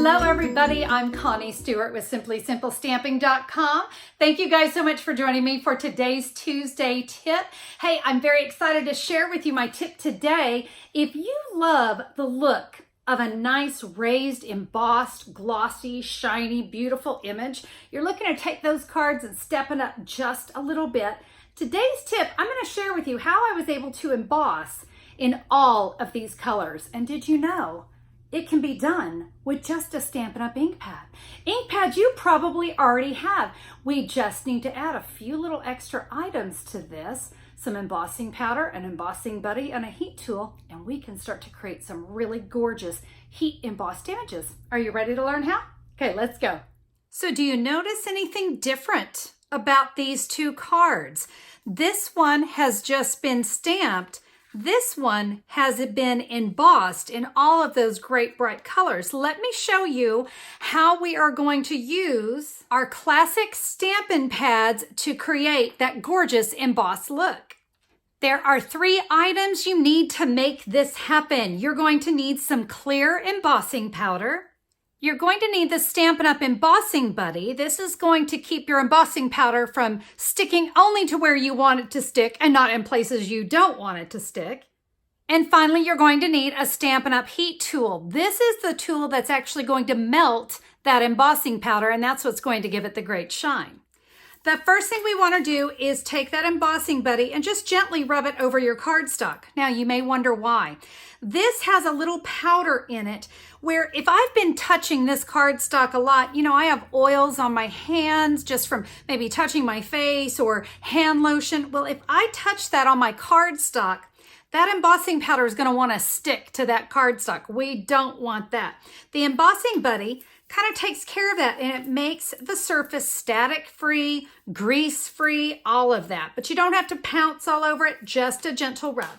Hello everybody, I'm Connie Stewart with SimplySimpleStamping.com. Thank you guys so much for joining me for today's Tuesday tip. Hey, I'm very excited to share with you my tip today. If you love the look of a nice raised, embossed, glossy, shiny, beautiful image, you're looking to take those cards and step it up just a little bit. Today's tip, I'm going to share with you how I was able to emboss in all of these colors. And did you know it can be done with just a Stampin' Up! Ink pad? Ink pads you probably already have. We just need to add a few little extra items to this, some embossing powder, an embossing buddy, and a heat tool, and we can start to create some really gorgeous heat embossed images. Are you ready to learn how? Okay, let's go. So do you notice anything different about these two cards? This one has just been stamped. This one has been embossed in all of those great bright colors. Let me show you how we are going to use our classic Stampin' pads to create that gorgeous embossed look. There are 3 items you need to make this happen. You're going to need some clear embossing powder. You're going to need the Stampin' Up! Embossing Buddy. This is going to keep your embossing powder from sticking only to where you want it to stick and not in places you don't want it to stick. And finally, you're going to need a Stampin' Up! Heat tool. This is the tool that's actually going to melt that embossing powder, and that's what's going to give it the great shine. The first thing we want to do is take that embossing buddy and just gently rub it over your cardstock. Now, you may wonder why. This has a little powder in it where if I've been touching this cardstock a lot, you know, I have oils on my hands just from maybe touching my face or hand lotion. Well, if I touch that on my cardstock, that embossing powder is going to want to stick to that cardstock. We don't want that. The embossing buddy kind of takes care of that, and it makes the surface static-free, grease-free, all of that. But you don't have to pounce all over it, just a gentle rub.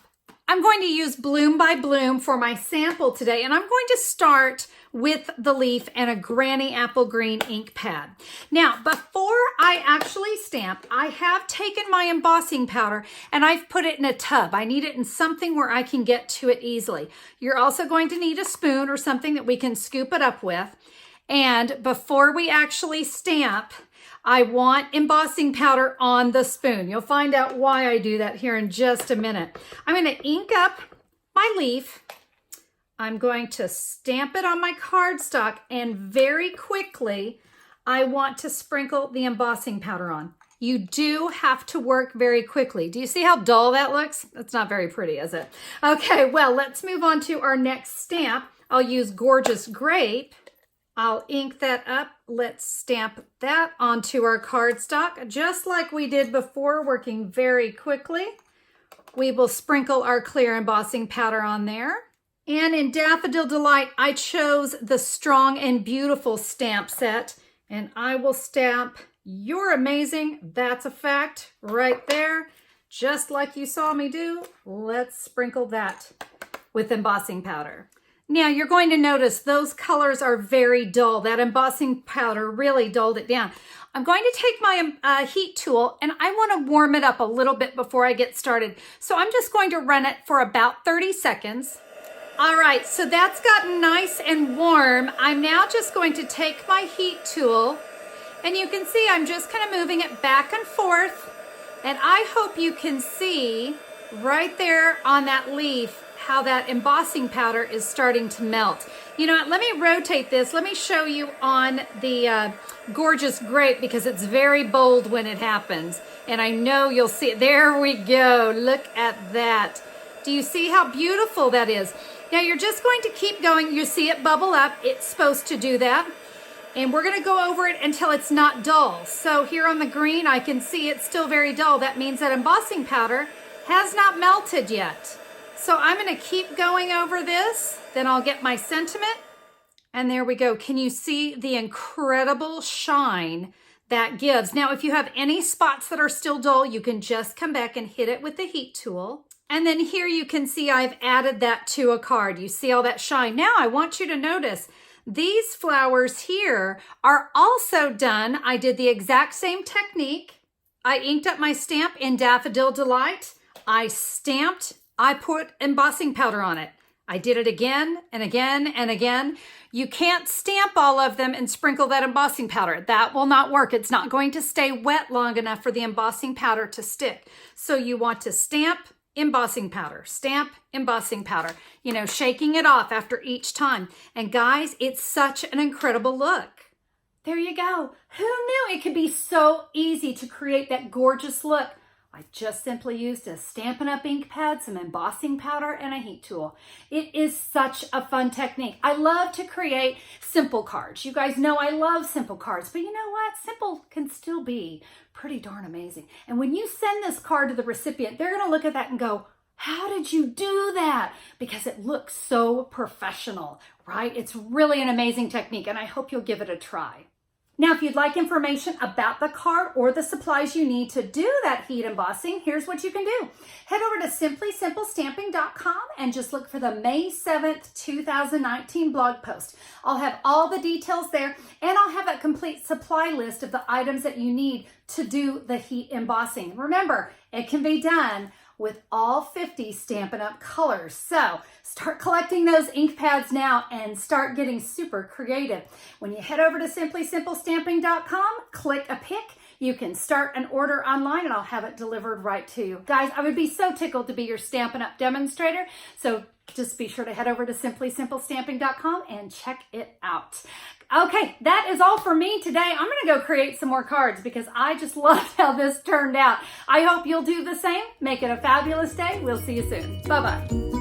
I'm going to use Bloom by Bloom for my sample today, and I'm going to start with the leaf and a Granny Apple Green ink pad. Now, before I actually stamp, I have taken my embossing powder and I've put it in a tub. I need it in something where I can get to it easily. You're also going to need a spoon or something that we can scoop it up with. And before we actually stamp, I want embossing powder on the spoon. You'll find out why I do that here in just a minute. I'm going to ink up my leaf. I'm going to stamp it on my cardstock, and very quickly, I want to sprinkle the embossing powder on. You do have to work very quickly. Do you see how dull that looks? That's not very pretty, is it? Okay, well, let's move on to our next stamp. I'll use Gorgeous Grape. I'll ink that up. Let's stamp that onto our cardstock, just like we did before, working very quickly. We will sprinkle our clear embossing powder on there. And in Daffodil Delight, I chose the Strong and Beautiful stamp set, and I will stamp You're Amazing. That's a fact right there, just like you saw me do. Let's sprinkle that with embossing powder. Now you're going to notice those colors are very dull. That embossing powder really dulled it down. I'm going to take my heat tool and I want to warm it up a little bit before I get started. So I'm just going to run it for about 30 seconds. All right, so that's gotten nice and warm. I'm now just going to take my heat tool, and you can see I'm just kind of moving it back and forth. And I hope you can see right there on that leaf how that embossing powder is starting to melt. You know what, let me rotate this. Let me show you on the Gorgeous Grape, because it's very bold when it happens. And I know you'll see it. There we go, look at that. Do you see how beautiful that is? Now you're just going to keep going. You see it bubble up. It's supposed to do that. And we're gonna go over it until it's not dull. So here on the green, I can see it's still very dull. That means that embossing powder has not melted yet. So I'm gonna keep going over this, then I'll get my sentiment, and there we go. Can you see the incredible shine that gives? Now, if you have any spots that are still dull, you can just come back and hit it with the heat tool. And then here you can see I've added that to a card. You see all that shine. Now I want you to notice these flowers here are also done. I did the exact same technique. I inked up my stamp in Daffodil Delight. I stamped, I put embossing powder on it. I did it again and again and again. You can't stamp all of them and sprinkle that embossing powder. That will not work. It's not going to stay wet long enough for the embossing powder to stick. So you want to stamp, embossing powder, stamp, embossing powder, you know, shaking it off after each time. And guys, it's such an incredible look. There you go. Who knew it could be so easy to create that gorgeous look? I just simply used a Stampin' Up ink pad, some embossing powder, and a heat tool. It is such a fun technique. I love to create simple cards. You guys know I love simple cards, but you know what? Simple can still be pretty darn amazing. And when you send this card to the recipient, they're going to look at that and go, how did you do that? Because it looks so professional, right? It's really an amazing technique, and I hope you'll give it a try. Now, if you'd like information about the card or the supplies you need to do that heat embossing, here's what you can do. Head over to simplysimplestamping.com and just look for the May 7th, 2019 blog post. I'll have all the details there, and I'll have a complete supply list of the items that you need to do the heat embossing. Remember, it can be done with all 50 Stampin' Up colors. So start collecting those ink pads now and start getting super creative. When you head over to simplysimplestamping.com, click a pick. You can start an order online and I'll have it delivered right to you. Guys, I would be so tickled to be your Stampin' Up demonstrator. So just be sure to head over to simplysimplestamping.com and check it out. Okay, that is all for me today. I'm going to go create some more cards because I just loved how this turned out. I hope you'll do the same. Make it a fabulous day. We'll see you soon. Bye-bye.